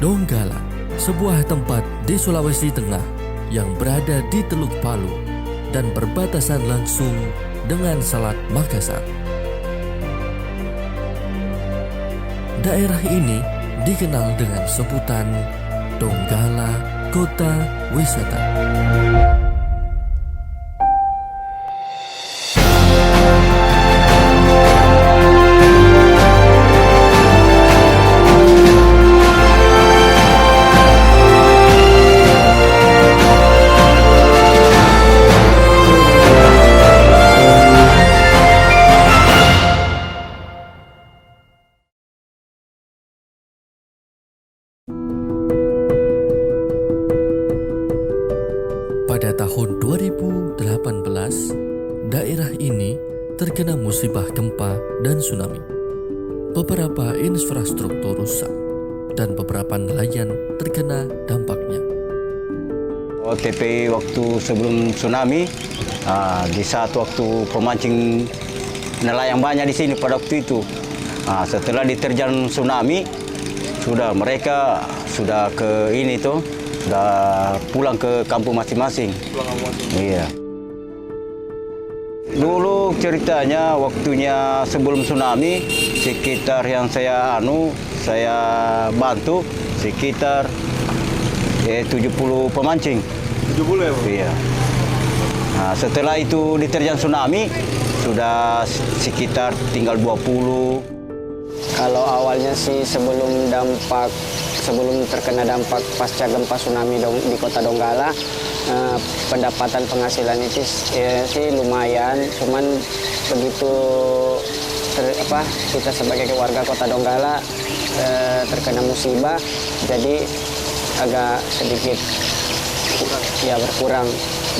Donggala, sebuah tempat di Sulawesi Tengah yang berada di Teluk Palu dan berbatasan langsung dengan Selat Makassar. Daerah ini dikenal dengan sebutan Donggala Kota Wisata. Pada tahun 2018, daerah ini terkena musibah gempa dan tsunami. Beberapa infrastruktur rusak dan beberapa nelayan terkena dampaknya. OTP waktu sebelum tsunami, di saat waktu pemancing nelayan banyak di sini pada waktu itu. Setelah diterjang tsunami, mereka sudah ke ini tuh. Sudah pulang ke kampung masing-masing. Iya. Dulu ceritanya waktunya sebelum tsunami, sekitar yang saya bantu sekitar 70 pemancing. 70 ya, Bu? Iya. Nah, setelah itu diterjang tsunami, sudah sekitar tinggal 20. Kalau awalnya sih sebelum terkena dampak pasca gempa tsunami di Kota Donggala, pendapatan penghasilan itu sih lumayan. Cuman begitu kita sebagai warga Kota Donggala terkena musibah, jadi agak sedikit berkurang,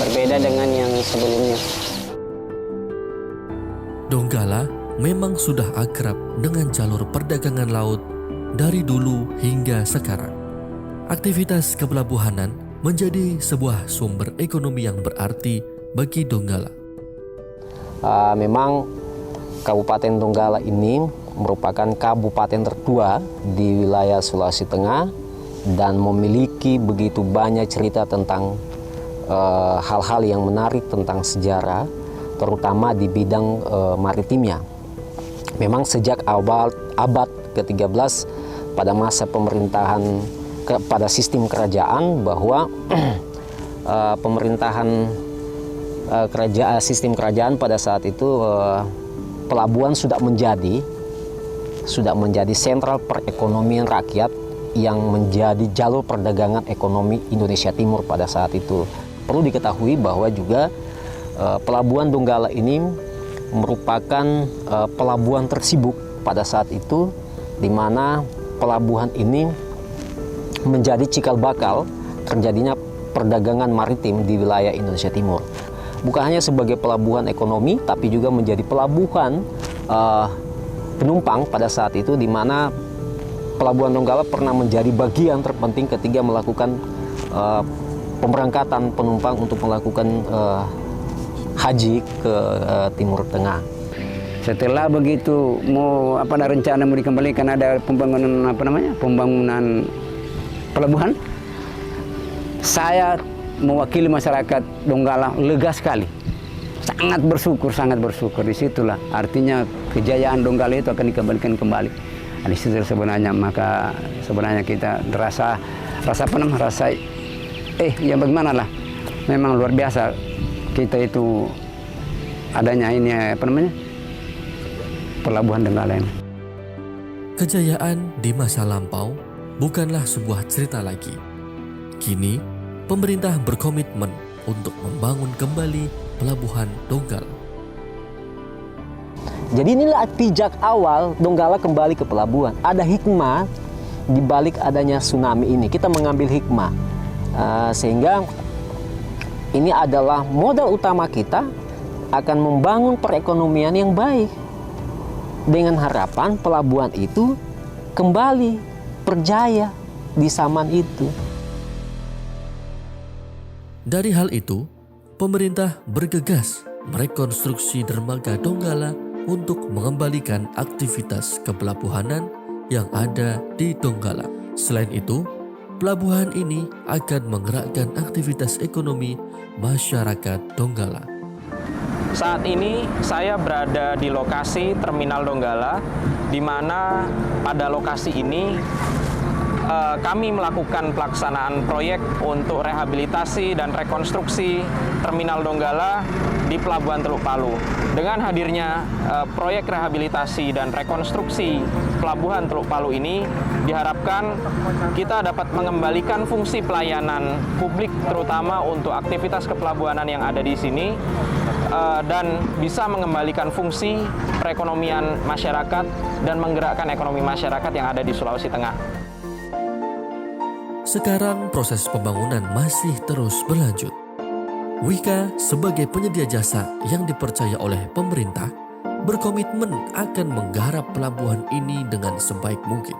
berbeda dengan yang sebelumnya. Donggala memang sudah akrab dengan jalur perdagangan laut dari dulu hingga sekarang. Aktivitas kepelabuhanan menjadi sebuah sumber ekonomi yang berarti bagi Donggala. Memang Kabupaten Donggala ini merupakan kabupaten tertua di wilayah Sulawesi Tengah dan memiliki begitu banyak cerita tentang hal-hal yang menarik tentang sejarah, terutama di bidang maritimnya. Memang sejak abad ke-13 pada masa pemerintahan pada sistem kerajaan, bahwa sistem kerajaan pada saat itu pelabuhan sudah menjadi sentral perekonomian rakyat yang menjadi jalur perdagangan ekonomi Indonesia Timur pada saat itu. Perlu diketahui bahwa juga pelabuhan Donggala ini merupakan pelabuhan tersibuk pada saat itu, di mana pelabuhan ini menjadi cikal bakal terjadinya perdagangan maritim di wilayah Indonesia Timur. Bukan hanya sebagai pelabuhan ekonomi, tapi juga menjadi pelabuhan penumpang pada saat itu, di mana pelabuhan Donggala pernah menjadi bagian terpenting ketika melakukan pemberangkatan penumpang untuk melakukan haji ke Timur Tengah. Setelah begitu ada rencana mau dikembalikan, ada pembangunan pembangunan pelabuhan, saya mewakili masyarakat Donggala lega sekali, sangat bersyukur. Disitulah artinya kejayaan Donggala itu akan dikembalikan kembali. Di situ sebenarnya kita rasa bagaimana lah, memang luar biasa kita itu adanya ini pelabuhan Donggala ini. Kejayaan di masa lampau bukanlah sebuah cerita lagi. Kini, pemerintah berkomitmen untuk membangun kembali pelabuhan Donggala. Jadi inilah pijak awal Donggala kembali ke pelabuhan. Ada hikmah di balik adanya tsunami ini. Kita mengambil hikmah, sehingga ini adalah modal utama kita akan membangun perekonomian yang baik, dengan harapan pelabuhan itu kembali berjaya di zaman itu. Dari hal itu, pemerintah bergegas merekonstruksi dermaga Donggala untuk mengembalikan aktivitas kepelabuhanan yang ada di Donggala. Selain itu, pelabuhan ini akan menggerakkan aktivitas ekonomi masyarakat Donggala. Saat ini saya berada di lokasi Terminal Donggala, di mana pada lokasi ini kami melakukan pelaksanaan proyek untuk rehabilitasi dan rekonstruksi Terminal Donggala di Pelabuhan Teluk Palu. Dengan hadirnya proyek rehabilitasi dan rekonstruksi Pelabuhan Teluk Palu ini, diharapkan kita dapat mengembalikan fungsi pelayanan publik, terutama untuk aktivitas kepelabuhanan yang ada di sini, dan bisa mengembalikan fungsi perekonomian masyarakat dan menggerakkan ekonomi masyarakat yang ada di Sulawesi Tengah. Sekarang proses pembangunan masih terus berlanjut. Wika sebagai penyedia jasa yang dipercaya oleh pemerintah berkomitmen akan menggarap pelabuhan ini dengan sebaik mungkin.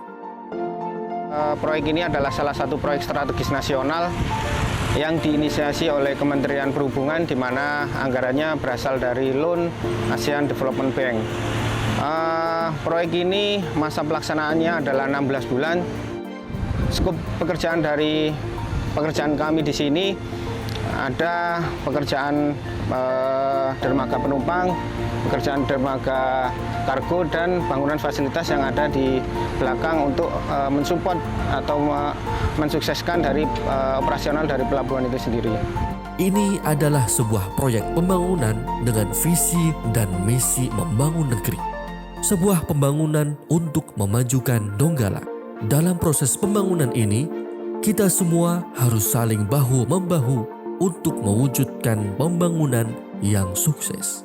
Proyek ini adalah salah satu proyek strategis nasional yang diinisiasi oleh Kementerian Perhubungan, di mana anggarannya berasal dari Loan ASEAN Development Bank. Proyek ini masa pelaksanaannya adalah 16 bulan. Skop pekerjaan kami di sini ada pekerjaan dermaga penumpang, pekerjaan dermaga kargo, dan bangunan fasilitas yang ada di belakang untuk mensupport atau mensukseskan dari operasional dari pelabuhan itu sendiri. Ini adalah sebuah proyek pembangunan dengan visi dan misi membangun negeri. Sebuah pembangunan untuk memajukan Donggala. Dalam proses pembangunan ini, kita semua harus saling bahu-membahu untuk mewujudkan pembangunan yang sukses.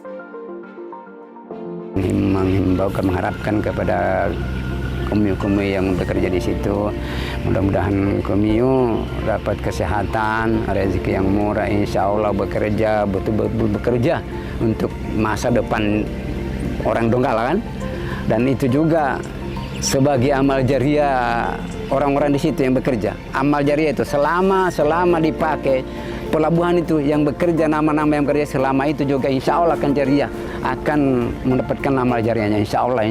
Mengharapkan kepada komio-komio yang bekerja di situ, mudah-mudahan komio dapat kesehatan, rezeki yang murah, insya Allah bekerja, betul-betul bekerja untuk masa depan orang Donggala kan. Dan itu juga sebagai amal jariah orang-orang di situ yang bekerja. Amal jariah itu selama dipakai pelabuhan itu yang bekerja, nama-nama yang bekerja selama itu juga insya Allah akan jariah, akan mendapatkan amal jariahnya insya Allah.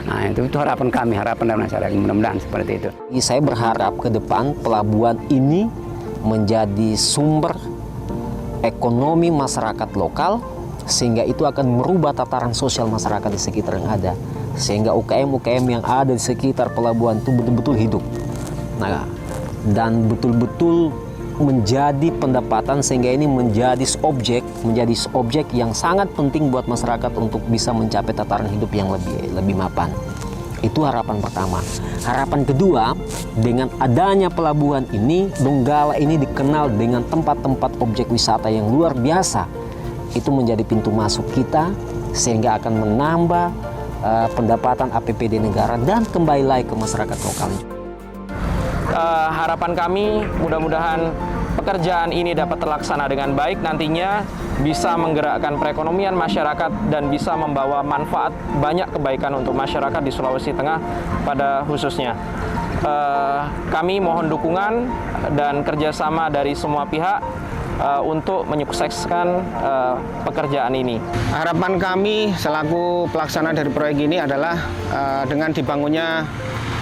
Nah itu harapan kami, harapan dari masyarakat, mudah-mudahan seperti itu. Saya berharap ke depan pelabuhan ini menjadi sumber ekonomi masyarakat lokal, sehingga itu akan merubah tataran sosial masyarakat di sekitar yang ada, sehingga UKM-UKM yang ada di sekitar pelabuhan itu betul-betul hidup. Nah, dan betul-betul menjadi pendapatan, sehingga ini menjadi objek yang sangat penting buat masyarakat untuk bisa mencapai tataran hidup yang lebih mapan. Itu harapan pertama. Harapan kedua, dengan adanya pelabuhan ini, Donggala ini dikenal dengan tempat-tempat objek wisata yang luar biasa. Itu menjadi pintu masuk kita, sehingga akan menambah pendapatan APBD negara dan kembali lagi ke masyarakat lokal. Harapan kami mudah-mudahan pekerjaan ini dapat terlaksana dengan baik, nantinya bisa menggerakkan perekonomian masyarakat dan bisa membawa manfaat banyak kebaikan untuk masyarakat di Sulawesi Tengah pada khususnya. Kami mohon dukungan dan kerjasama dari semua pihak untuk menyukseskan pekerjaan ini. Harapan kami selaku pelaksana dari proyek ini adalah dengan dibangunnya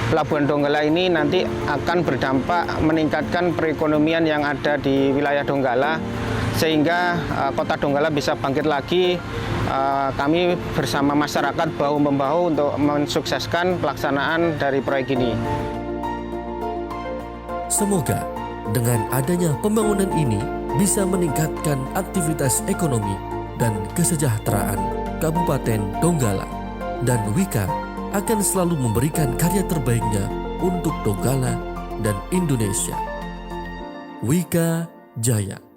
Pelabuhan Donggala ini nanti akan berdampak meningkatkan perekonomian yang ada di wilayah Donggala, sehingga kota Donggala bisa bangkit lagi. Kami bersama masyarakat bahu-membahu untuk mensukseskan pelaksanaan dari proyek ini. Semoga dengan adanya pembangunan ini bisa meningkatkan aktivitas ekonomi dan kesejahteraan Kabupaten Donggala, dan Wika akan selalu memberikan karya terbaiknya untuk Donggala dan Indonesia. Wika Jaya.